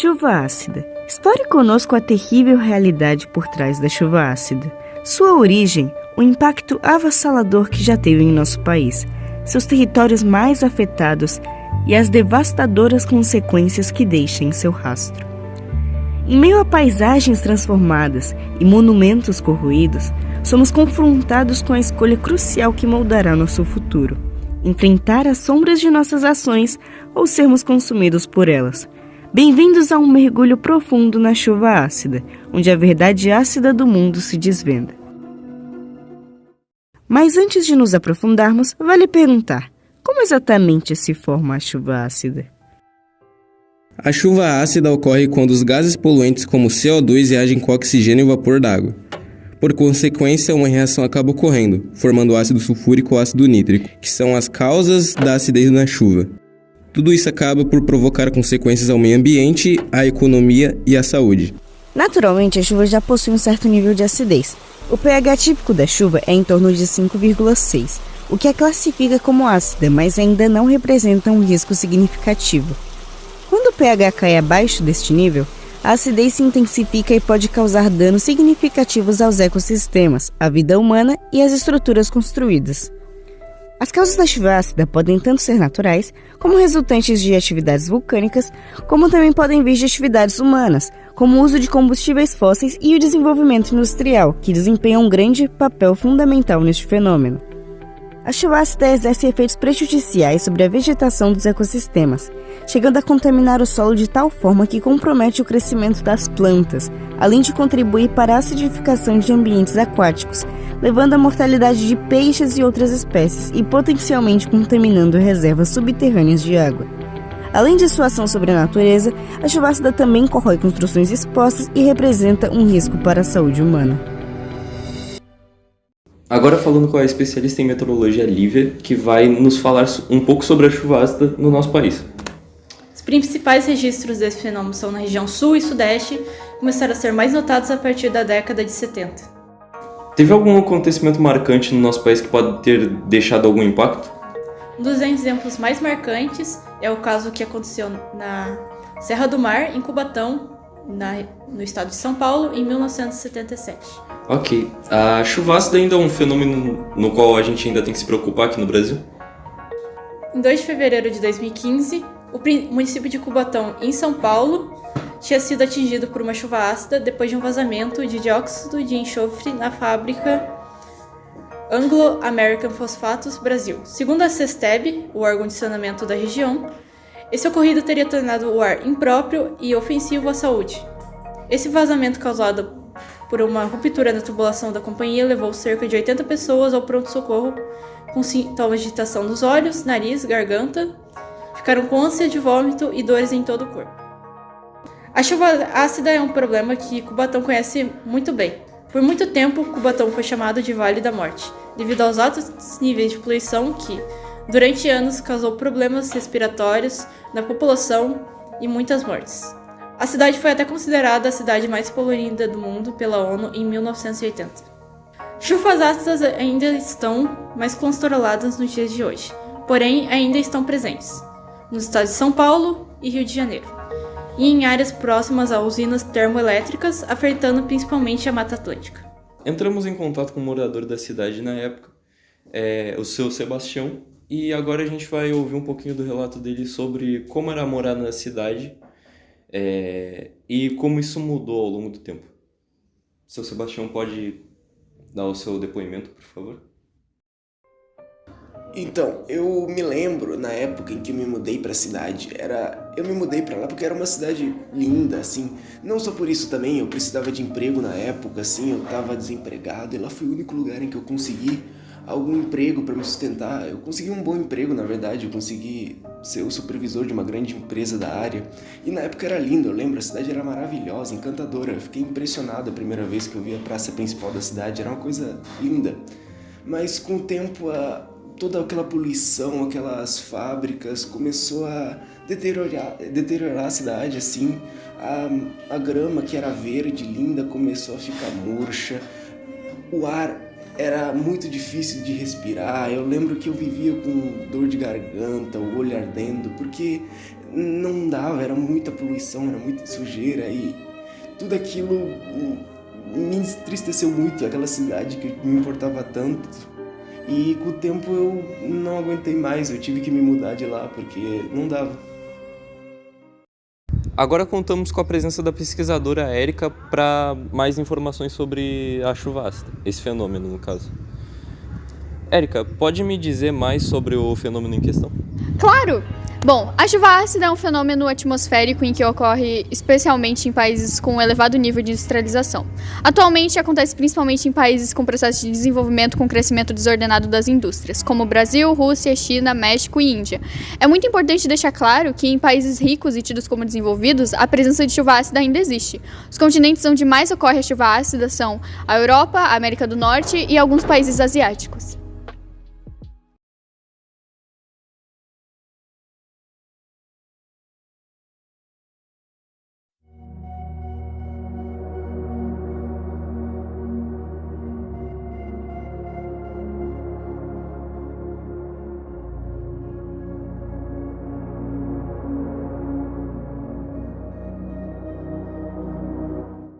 Chuva ácida. Explore conosco a terrível realidade por trás da chuva ácida. Sua origem, o impacto avassalador que já teve em nosso país, seus territórios mais afetados e as devastadoras consequências que deixa em seu rastro. Em meio a paisagens transformadas e monumentos corroídos, somos confrontados com a escolha crucial que moldará nosso futuro: enfrentar as sombras de nossas ações ou sermos consumidos por elas. Bem-vindos a um mergulho profundo na chuva ácida, onde a verdade ácida do mundo se desvenda. Mas antes de nos aprofundarmos, vale perguntar: como exatamente se forma a chuva ácida? A chuva ácida ocorre quando os gases poluentes como CO2 reagem com oxigênio e vapor d'água. Por consequência, uma reação acaba ocorrendo, formando o ácido sulfúrico ou ácido nítrico, que são as causas da acidez na chuva. Tudo isso acaba por provocar consequências ao meio ambiente, à economia e à saúde. Naturalmente, a chuva já possui um certo nível de acidez. O pH típico da chuva é em torno de 5,6, o que a classifica como ácida, mas ainda não representa um risco significativo. Quando o pH cai abaixo deste nível, a acidez se intensifica e pode causar danos significativos aos ecossistemas, à vida humana e às estruturas construídas. As causas da chuva ácida podem tanto ser naturais, como resultantes de atividades vulcânicas, como também podem vir de atividades humanas, como o uso de combustíveis fósseis e o desenvolvimento industrial, que desempenham um grande papel fundamental neste fenômeno. A chuva ácida exerce efeitos prejudiciais sobre a vegetação dos ecossistemas, chegando a contaminar o solo de tal forma que compromete o crescimento das plantas, além de contribuir para a acidificação de ambientes aquáticos, levando à mortalidade de peixes e outras espécies e potencialmente contaminando reservas subterrâneas de água. Além de sua ação sobre a natureza, a chuva ácida também corrói construções expostas e representa um risco para a saúde humana. Agora falando com a especialista em meteorologia Lívia, que vai nos falar um pouco sobre a chuva ácida no nosso país. Os principais registros desse fenômeno são na região sul e sudeste, começaram a ser mais notados a partir da década de 70. Teve algum acontecimento marcante no nosso país que pode ter deixado algum impacto? Um dos exemplos mais marcantes é o caso que aconteceu na Serra do Mar, em Cubatão, no estado de São Paulo, em 1977. Ok. A chuva ácida ainda é um fenômeno no qual a gente ainda tem que se preocupar aqui no Brasil? Em 2 de fevereiro de 2015, o município de Cubatão, em São Paulo, tinha sido atingido por uma chuva ácida depois de um vazamento de dióxido de enxofre na fábrica Anglo American Phosphates Brasil. Segundo a SESTEB, o órgão de saneamento da região, esse ocorrido teria tornado o ar impróprio e ofensivo à saúde. Esse vazamento causado por uma ruptura na tubulação da companhia levou cerca de 80 pessoas ao pronto-socorro com sintomas de irritação dos olhos, nariz, garganta, ficaram com ânsia de vômito e dores em todo o corpo. A chuva ácida é um problema que Cubatão conhece muito bem. Por muito tempo, Cubatão foi chamado de Vale da Morte, devido aos altos níveis de poluição que, durante anos, causou problemas respiratórios na população e muitas mortes. A cidade foi até considerada a cidade mais poluída do mundo pela ONU em 1980. Chuvas ácidas ainda estão mais controladas nos dias de hoje, porém ainda estão presentes nos estados de São Paulo e Rio de Janeiro, e em áreas próximas a usinas termoelétricas, afetando principalmente a Mata Atlântica. Entramos em contato com um morador da cidade na época, o seu Sebastião, e agora a gente vai ouvir um pouquinho do relato dele sobre como era morar na cidade e como isso mudou ao longo do tempo. Seu Sebastião pode dar o seu depoimento, por favor? Então, eu me lembro na época em que eu me mudei para a cidade. Eu me mudei para lá porque era uma cidade linda, assim. Não só por isso também, eu precisava de emprego na época, assim, eu estava desempregado e lá foi o único lugar em que eu consegui algum emprego para me sustentar. Eu consegui um bom emprego, na verdade, eu consegui ser o supervisor de uma grande empresa da área. E na época era lindo, eu lembro, a cidade era maravilhosa, encantadora. Eu fiquei impressionado a primeira vez que eu vi a praça principal da cidade, era uma coisa linda. Mas com o tempo, toda aquela poluição, aquelas fábricas começou a deteriorar a cidade, assim. A grama que era verde, linda, começou a ficar murcha. O ar era muito difícil de respirar. Eu lembro que eu vivia com dor de garganta, o olho ardendo, porque não dava, era muita poluição, era muita sujeira e tudo aquilo me entristeceu muito, aquela cidade que me importava tanto. E com o tempo eu não aguentei mais, eu tive que me mudar de lá porque não dava. Agora contamos com a presença da pesquisadora Érica para mais informações sobre a chuva ácida, esse fenômeno no caso. Érica, pode me dizer mais sobre o fenômeno em questão? Claro! Bom, a chuva ácida é um fenômeno atmosférico em que ocorre especialmente em países com elevado nível de industrialização. Atualmente acontece principalmente em países com processo de desenvolvimento com crescimento desordenado das indústrias, como Brasil, Rússia, China, México e Índia. É muito importante deixar claro que em países ricos e tidos como desenvolvidos, a presença de chuva ácida ainda existe. Os continentes onde mais ocorre a chuva ácida são a Europa, a América do Norte e alguns países asiáticos.